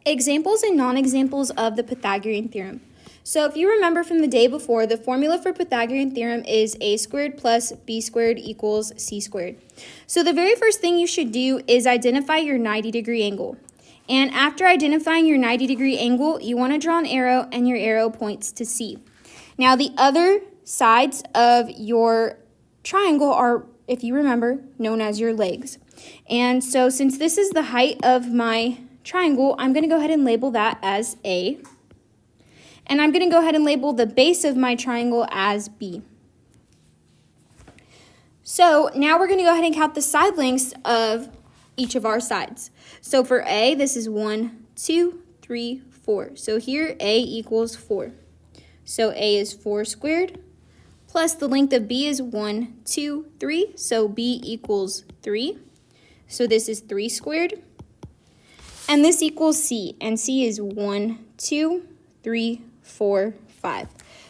Examples and non-examples of the Pythagorean theorem. So if you remember from the day before, the formula for Pythagorean theorem is a squared plus b squared equals c squared. So the very first thing you should do is identify your 90-degree angle. And after identifying your 90-degree angle, you want to draw an arrow, and your arrow points to C. Now the other sides of your triangle are, if you remember, known as your legs. And so since this is the height of my triangle, I'm going to go ahead and label that as A. And I'm going to go ahead and label the base of my triangle as B. So now we're going to go ahead and count the side lengths of each of our sides. So for A, this is 1, 2, 3, 4. So here A equals 4. So A is 4 squared, plus the length of B is 1, 2, 3. So B equals 3. So this is 3 squared. And this equals C, and C is 1, 2, 3, 4, 5.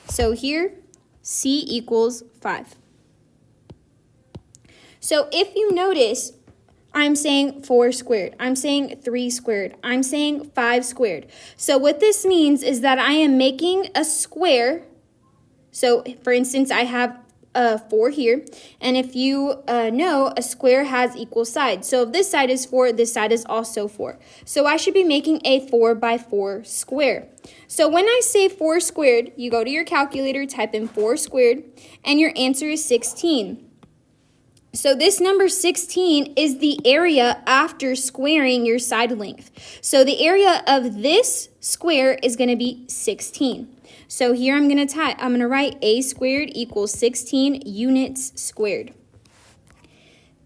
So here, C equals 5. So if you notice, I'm saying 4 squared, I'm saying 3 squared, I'm saying 5 squared. So what this means is that I am making a square. So for instance, I have 4 here, and if you know, a square has equal sides. So if this side is 4, this side is also 4. So I should be making a 4 by 4 square. So when I say 4 squared, you go to your calculator, type in 4 squared, and your answer is 16. So this number 16 is the area after squaring your side length. So the area of this square is going to be 16. So here I'm going to write a squared equals 16 units squared.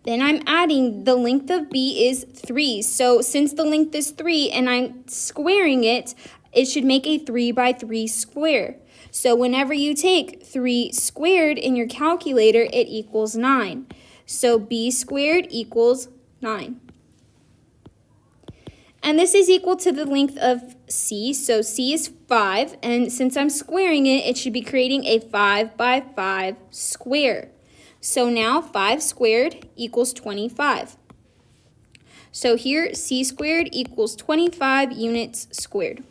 Then I'm adding the length of B is 3. So since the length is 3 and I'm squaring it, it should make a 3 by 3 square. So whenever you take 3 squared in your calculator, it equals 9. So B squared equals 9. And this is equal to the length of C. So C is 5. And since I'm squaring it, it should be creating a 5 by 5 square. So now 5 squared equals 25. So here C squared equals 25 units squared.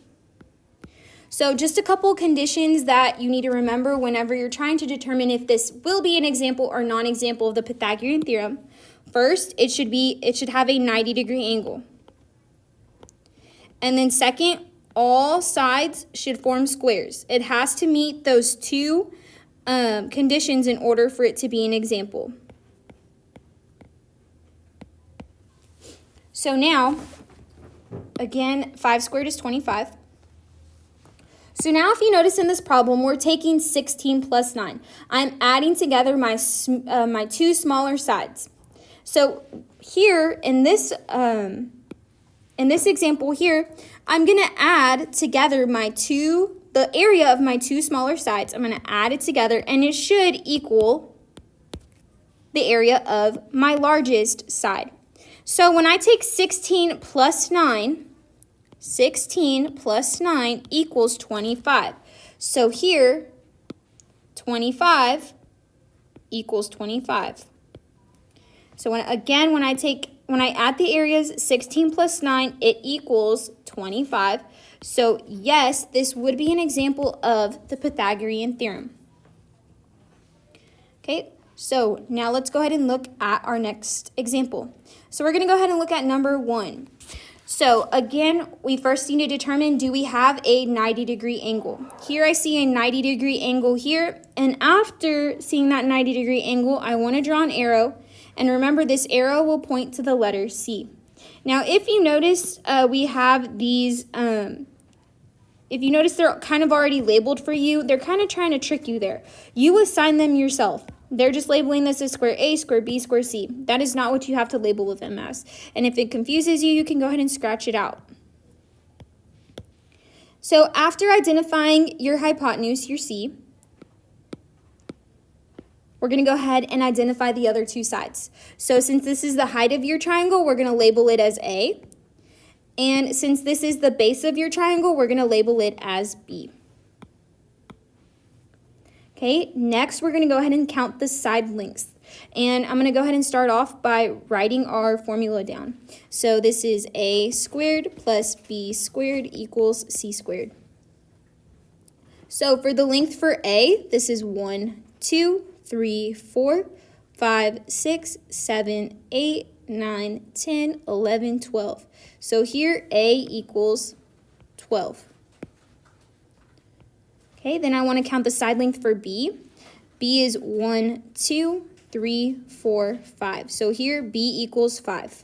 So just a couple conditions that you need to remember whenever you're trying to determine if this will be an example or non-example of the Pythagorean theorem. First, it should have a 90-degree angle. And then second, all sides should form squares. It has to meet those two conditions in order for it to be an example. So now, again, 5 squared is 25. So now if you notice in this problem, we're taking 16 plus 9. I'm adding together my two smaller sides. So here in this example here, I'm going to add together the area of my two smaller sides. I'm going to add it together, and it should equal the area of my largest side. So when I take 16 plus 9, 16 plus 9 equals 25. So here, 25 equals 25. So when I add the areas 16 plus 9, it equals 25. So yes, this would be an example of the Pythagorean theorem. Okay, so now let's go ahead and look at our next example. So we're going to go ahead and look at number 1. So again, we first need to determine, do we have a 90-degree angle? Here I see a 90-degree angle here, and after seeing that 90-degree angle, I want to draw an arrow, and remember this arrow will point to the letter C. Now if you notice, we have these, if you notice they're kind of already labeled for you, they're kind of trying to trick you there. You assign them yourself. They're just labeling this as square A, square B, square C. That is not what you have to label them as. And if it confuses you, you can go ahead and scratch it out. So after identifying your hypotenuse, your C, we're going to go ahead and identify the other two sides. So since this is the height of your triangle, we're going to label it as A. And since this is the base of your triangle, we're going to label it as B. Okay, next we're going to go ahead and count the side lengths. And I'm going to go ahead and start off by writing our formula down. So this is a squared plus b squared equals c squared. So for the length for A, this is 1, 2, 3, 4, 5, 6, 7, 8, 9, 10, 11, 12. So here A equals 12. Okay, then I want to count the side length for B. B is 1, 2, 3, 4, 5. So here B equals 5.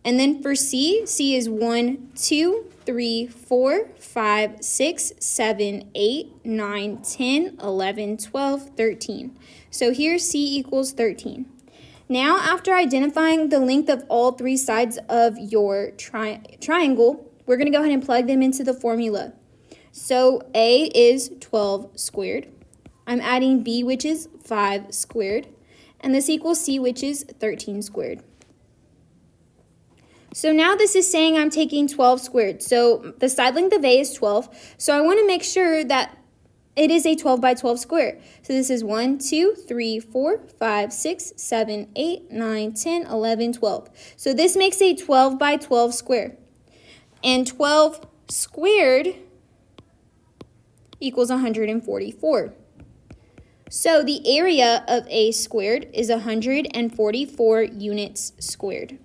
And then for C, C is 1, 2, 3, 4, 5, 6, 7, 8, 9, 10, 11, 12, 13. So here C equals 13. Now, after identifying the length of all three sides of your triangle, we're going to go ahead and plug them into the formula. So A is 12 squared. I'm adding B, which is 5 squared. And this equals C, which is 13 squared. So now this is saying I'm taking 12 squared. So the side length of A is 12. So I want to make sure that it is a 12 by 12 square. So this is 1, 2, 3, 4, 5, 6, 7, 8, 9, 10, 11, 12. So this makes a 12 by 12 square. And 12 squared equals 144. So the area of A squared is 144 units squared.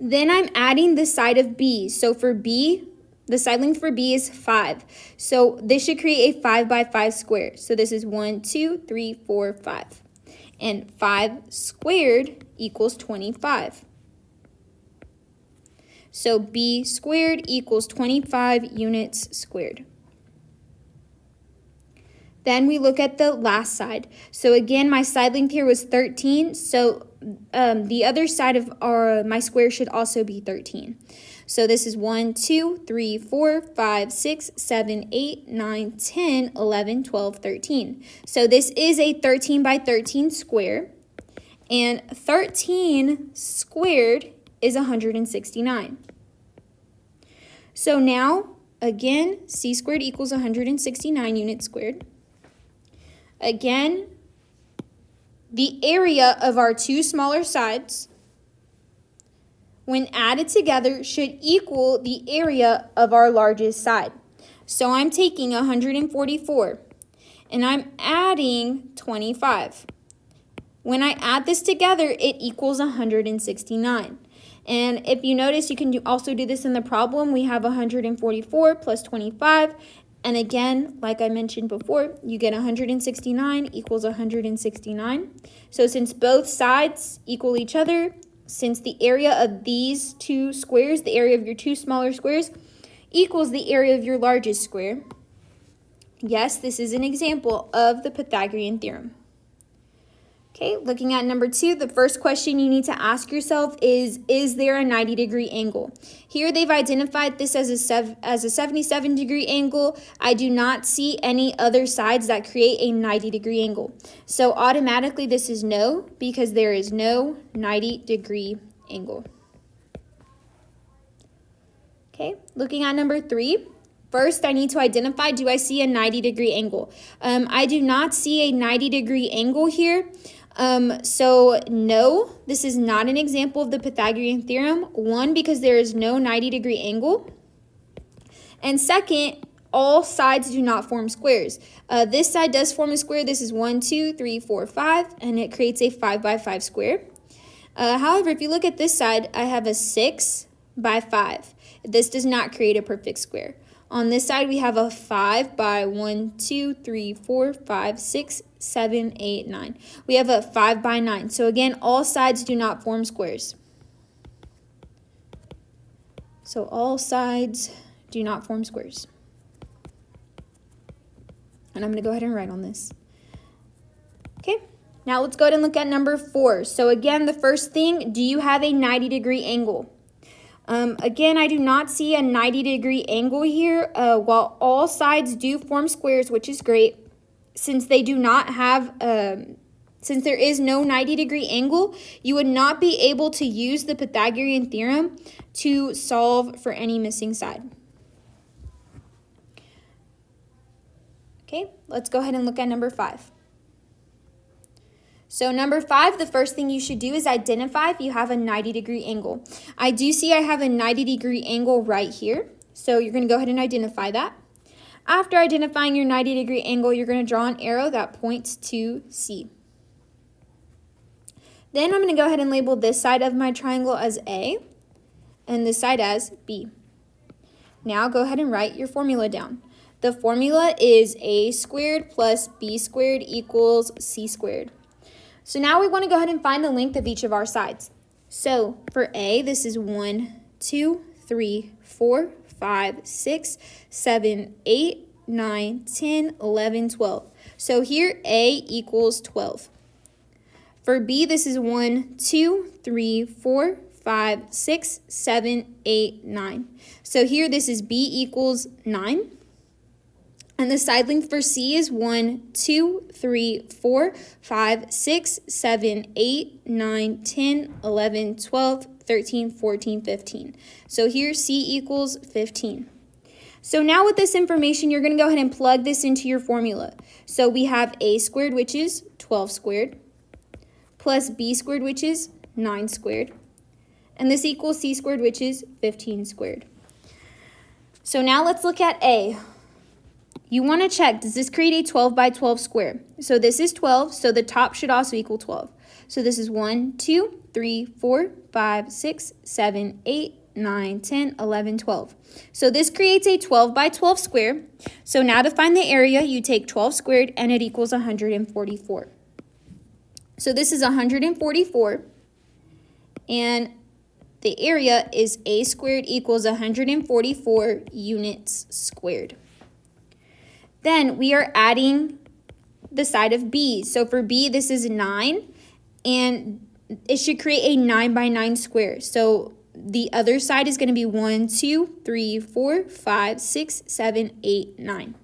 Then I'm adding the side of B. So for B, the side length for B is 5. So this should create a 5 by 5 square. So this is 1, 2, 3, 4, 5. And 5 squared equals 25. So B squared equals 25 units squared. Then we look at the last side. So again, my side length here was 13. So the other side of my square should also be 13. So this is 1, 2, 3, 4, 5, 6, 7, 8, 9, 10, 11, 12, 13. So this is a 13 by 13 square. And 13 squared is 169. So now, again, C squared equals 169 units squared. Again, the area of our two smaller sides, when added together, should equal the area of our largest side. So I'm taking 144, and I'm adding 25. When I add this together, it equals 169. And if you notice, you can also do this in the problem. We have 144 plus 25. And again, like I mentioned before, you get 169 equals 169. So since both sides equal each other, since the area of these two squares, the area of your two smaller squares, equals the area of your largest square, yes, this is an example of the Pythagorean theorem. Okay, looking at number 2, the first question you need to ask yourself is there a 90-degree angle? Here they've identified this as a 77-degree angle. I do not see any other sides that create a 90-degree angle. So automatically this is no, because there is no 90-degree angle. Okay, looking at number 3. First, I need to identify, do I see a 90-degree angle? I do not see a 90-degree angle here. So no, this is not an example of the Pythagorean theorem. One, because there is no 90-degree angle. And second, all sides do not form squares. This side does form a square. This is 1, 2, 3, 4, 5, and it creates a 5 by 5 square. However, if you look at this side, I have a 6 by 5. This does not create a perfect square. On this side, we have a 5 by 1, 2, 3, 4, 5, 6, 7, 8, 9. We have a 5 by 9. So again, all sides do not form squares. So all sides do not form squares. And I'm going to go ahead and write on this. Okay, now let's go ahead and look at number 4. So again, the first thing, do you have a 90-degree angle? Again, I do not see a 90-degree angle here. While all sides do form squares, which is great, since they do not have, since there is no 90-degree angle, you would not be able to use the Pythagorean theorem to solve for any missing side. Okay, let's go ahead and look at number 5. So number 5, the first thing you should do is identify if you have a 90-degree angle. I do see I have a 90-degree angle right here. So you're going to go ahead and identify that. After identifying your 90-degree angle, you're going to draw an arrow that points to C. Then I'm going to go ahead and label this side of my triangle as A and this side as B. Now go ahead and write your formula down. The formula is A squared plus B squared equals C squared. So now we want to go ahead and find the length of each of our sides. So for A, this is 1, 2, 3, 4, 5, 6, 7, 8, 9, 10, 11, 12. So here A equals 12. For B, this is 1, 2, 3, 4, 5, 6, 7, 8, 9. So here this is B equals 9. And the side length for C is 1, 2, 3, 4, 5, 6, 7, 8, 9, 10, 11, 12, 13, 14, 15. So here C equals 15. So now with this information, you're going to go ahead and plug this into your formula. So we have A squared, which is 12 squared, plus B squared, which is 9 squared. And this equals C squared, which is 15 squared. So now let's look at A. You want to check, does this create a 12 by 12 square? So this is 12, so the top should also equal 12. So this is 1, 2, 3, 4, 5, 6, 7, 8, 9, 10, 11, 12. So this creates a 12 by 12 square. So now to find the area, you take 12 squared and it equals 144. So this is 144, and the area is A squared equals 144 units squared. Then we are adding the side of B. So for B, this is 9, and it should create a 9 by 9 square. So the other side is going to be 1, 2, 3, 4, 5, 6, 7, 8, 9.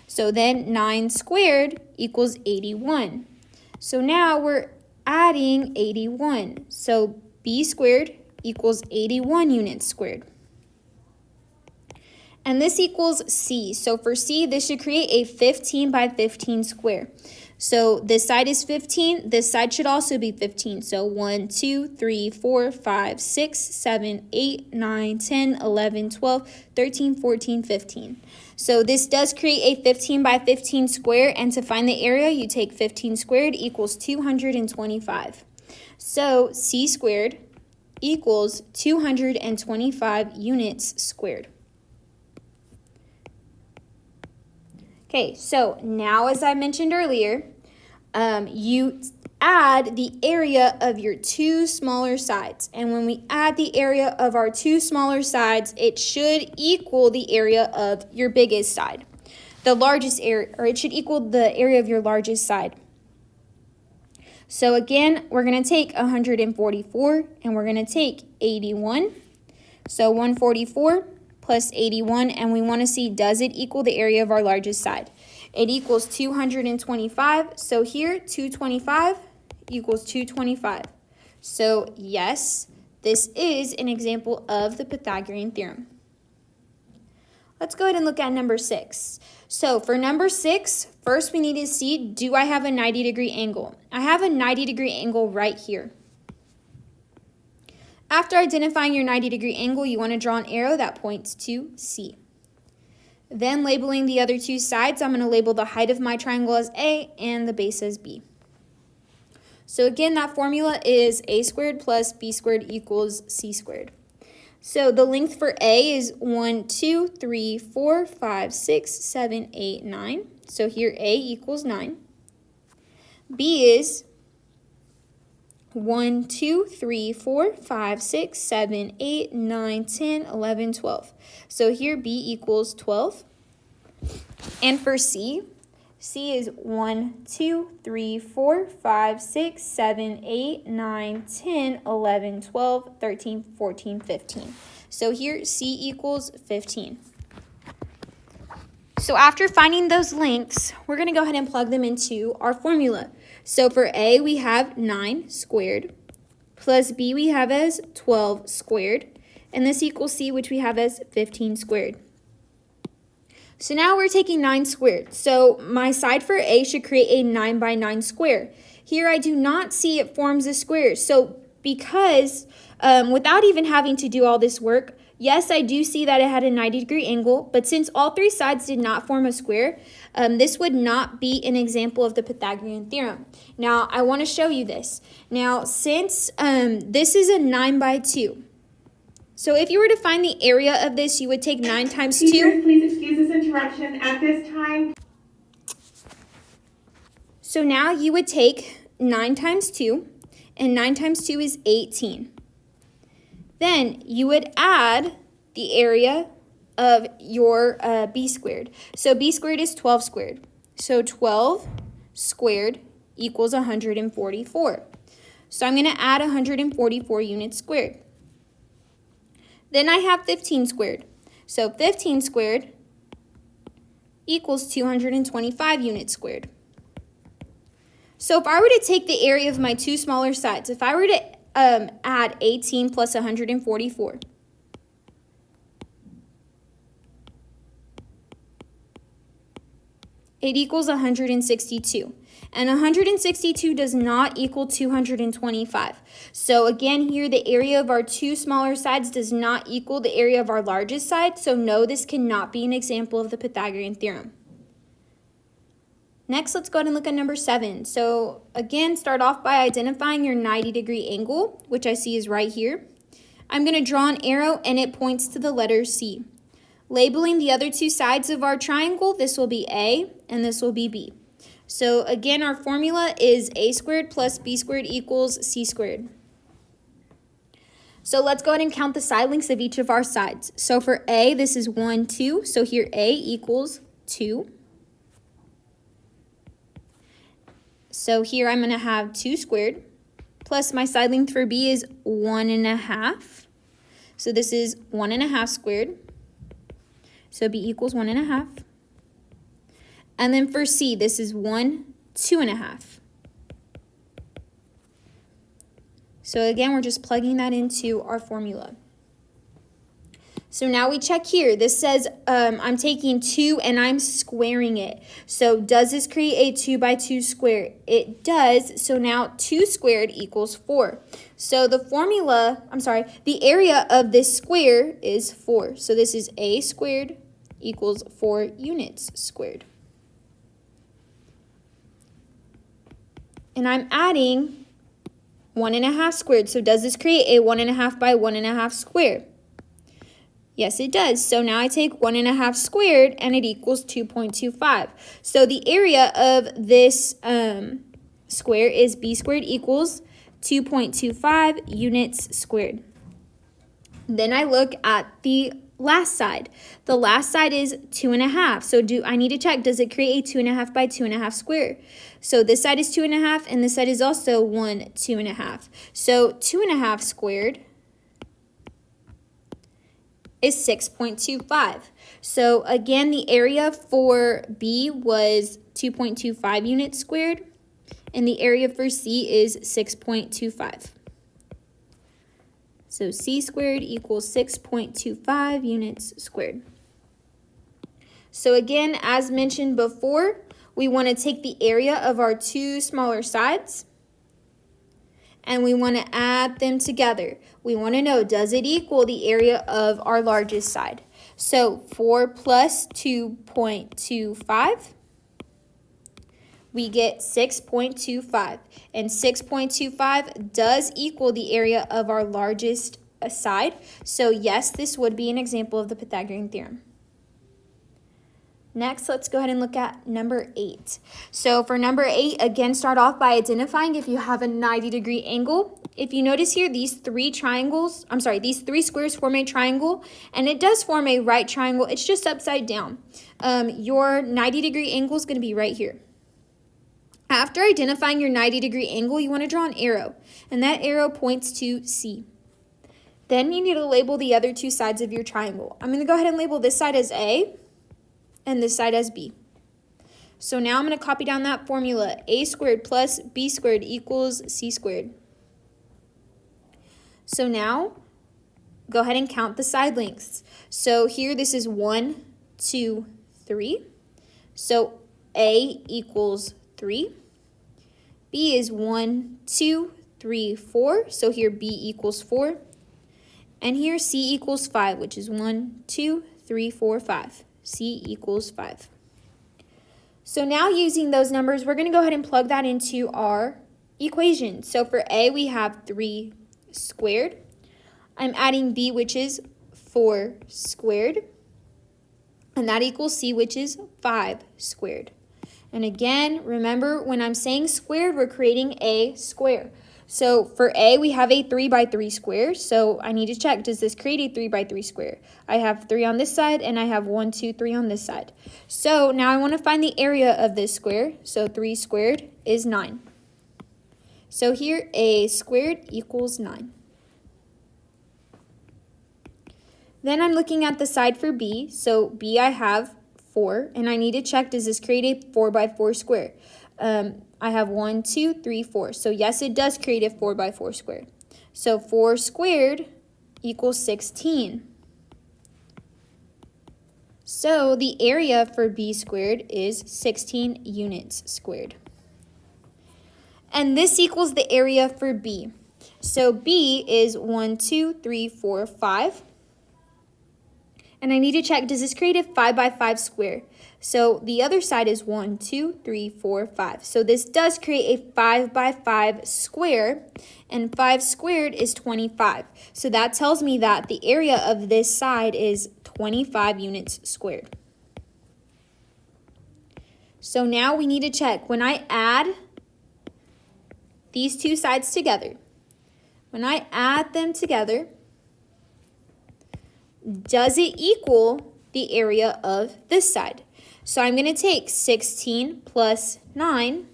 So then 9 squared equals 81. So now we're adding 81. So B squared equals 81 units squared. And this equals C. So for C, this should create a 15 by 15 square. So this side is 15. This side should also be 15. So 1, 2, 3, 4, 5, 6, 7, 8, 9, 10, 11, 12, 13, 14, 15. So this does create a 15 by 15 square. And to find the area, you take 15 squared equals 225. So C squared equals 225 units squared. Okay, so now as I mentioned earlier, you add the area of your two smaller sides. And when we add the area of our two smaller sides, it should equal the area of your biggest side. The largest area, or it should equal the area of your largest side. So again, we're going to take 144 and we're going to take 81. So 144 plus 81, and we want to see, does it equal the area of our largest side? It equals 225. So here, 225 equals 225. So yes, this is an example of the Pythagorean theorem. Let's go ahead and look at number 6. So for number 6, first we need to see, do I have a 90-degree angle? I have a 90-degree angle right here. After identifying your 90-degree angle, you want to draw an arrow that points to C. Then labeling the other two sides, I'm going to label the height of my triangle as A and the base as B. So again, that formula is A squared plus B squared equals C squared. So the length for A is 1, 2, 3, 4, 5, 6, 7, 8, 9. So here A equals 9. B is 1, 2, 3, 4, 5, 6, 7, 8, 9, 10, 11, 12. So here B equals 12. And for C, C is 1, 2, 3, 4, 5, 6, 7, 8, 9, 10, 11, 12, 13, 14, 15. So here C equals 15. So after finding those lengths, we're going to go ahead and plug them into our formula. So for A, we have 9 squared, plus B we have as 12 squared, and this equals C, which we have as 15 squared. So now we're taking 9 squared. So my side for A should create a 9 by 9 square. here I do not see it forms a square. So because without even having to do all this work, yes, I do see that it had a 90-degree angle, but since all three sides did not form a square, this would not be an example of the Pythagorean theorem. Now, I want to show you this. Now, since this is a 9 by 2, so if you were to find the area of this, you would take 9 times 2. Teachers, please excuse this interruption at this time. So now you would take 9 times 2, and 9 times 2 is 18. Then you would add the area of your b squared. So b squared is 12 squared. So 12 squared equals 144. So I'm going to add 144 units squared. Then I have 15 squared. So 15 squared equals 225 units squared. So if I were to take the area of my two smaller sides, if I were to add 18 plus 144, it equals 162. And 162 does not equal 225. So again, here the area of our two smaller sides does not equal the area of our largest side. So no, this cannot be an example of the Pythagorean theorem. Next, let's go ahead and look at number 7. So again, start off by identifying your 90-degree angle, which I see is right here. I'm going to draw an arrow and it points to the letter C. Labeling the other two sides of our triangle, this will be A and this will be B. So again, our formula is a squared plus b squared equals c squared. So let's go ahead and count the side lengths of each of our sides. So for A, this is 1, 2. So here A equals 2. So here I'm going to have 2 squared plus my side length for B is 1.5. So this is 1.5 squared. So B equals 1.5. And then for C, this is 1, 2.5. So again, we're just plugging that into our formula. So now we check here. This says I'm taking 2 and I'm squaring it. So does this create a 2 by 2 square? It does. So now 2 squared equals 4. So the the area of this square is 4. So this is a squared equals 4 units squared. And I'm adding 1.5 squared. So does this create a 1.5 by 1.5 square? Yes, it does. So now I take 1.5 squared and it equals 2.25. So the area of this square is b squared equals 2.25 units squared. Then I look at the last side. The last side is 2.5. So I need to check, does it create a 2.5 by 2.5 square? So this side is 2.5 and this side is also 2.5. So 2.5 squared is 6.25. So again, the area for B was 2.25 units squared, and the area for C is 6.25. So C squared equals 6.25 units squared. So again, as mentioned before, we want to take the area of our two smaller sides and we want to add them together. We want to know, does it equal the area of our largest side? So 4 plus 2.25, we get 6.25. And 6.25 does equal the area of our largest side. So yes, this would be an example of the Pythagorean theorem. Next, let's go ahead and look at number 8. So for number 8, again, start off by identifying if you have a 90-degree angle. If you notice here, these three squares form a triangle, and it does form a right triangle. It's just upside down. Your 90-degree angle is going to be right here. After identifying your 90-degree angle, you want to draw an arrow, and that arrow points to C. Then you need to label the other two sides of your triangle. I'm going to go ahead and label this side as A and this side as B. So now I'm going to copy down that formula. A squared plus B squared equals C squared. So now, go ahead and count the side lengths. So here this is 1, 2, 3. So A equals 3. B is 1, 2, 3, 4. So here B equals 4. And here C equals 5, which is 1, 2, 3, 4, 5. C equals 5. So now using those numbers, we're going to go ahead and plug that into our equation. So for A, we have 3 squared. I'm adding B, which is 4 squared. And that equals C, which is 5 squared. And again, remember when I'm saying squared, we're creating a square. So for A, we have a 3 by 3 square. So I need to check, does this create a 3 by 3 square? I have 3 on this side and I have 1, 2, 3 on this side. So now I want to find the area of this square. So 3 squared is 9. So here A squared equals 9. Then I'm looking at the side for B. So B I have 4 and I need to check, does this create a 4 by 4 square? I have 1, 2, 3, 4. So yes, it does create a 4 by 4 square. So 4 squared equals 16. So the area for B squared is 16 units squared. And this equals the area for B. So B is 1, 2, 3, 4, 5. And I need to check, does this create a 5 by 5 square? So the other side is 1, 2, 3, 4, 5. So this does create a 5 by 5 square, and 5 squared is 25. So that tells me that the area of this side is 25 units squared. So now we need to check, when I add these two sides together, when I add them together, does it equal the area of this side? So I'm going to take 16 plus 9,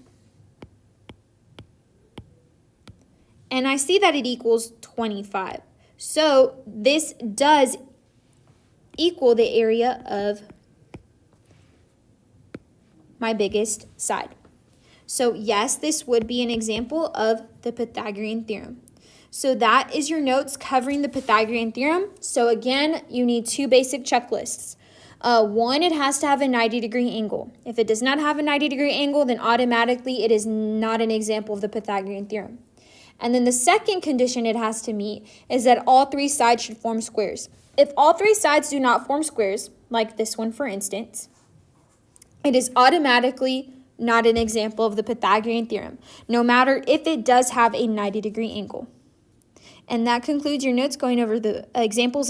and I see that it equals 25. So this does equal the area of my biggest side. So yes, this would be an example of the Pythagorean theorem. So that is your notes covering the Pythagorean theorem. So again, you need 2 basic checklists. One, it has to have a 90-degree angle. If it does not have a 90-degree angle, then automatically it is not an example of the Pythagorean theorem. And then the second condition it has to meet is that all 3 sides should form squares. If all 3 sides do not form squares, like this one for instance, it is automatically not an example of the Pythagorean theorem, no matter if it does have a 90-degree angle. And that concludes your notes going over the examples in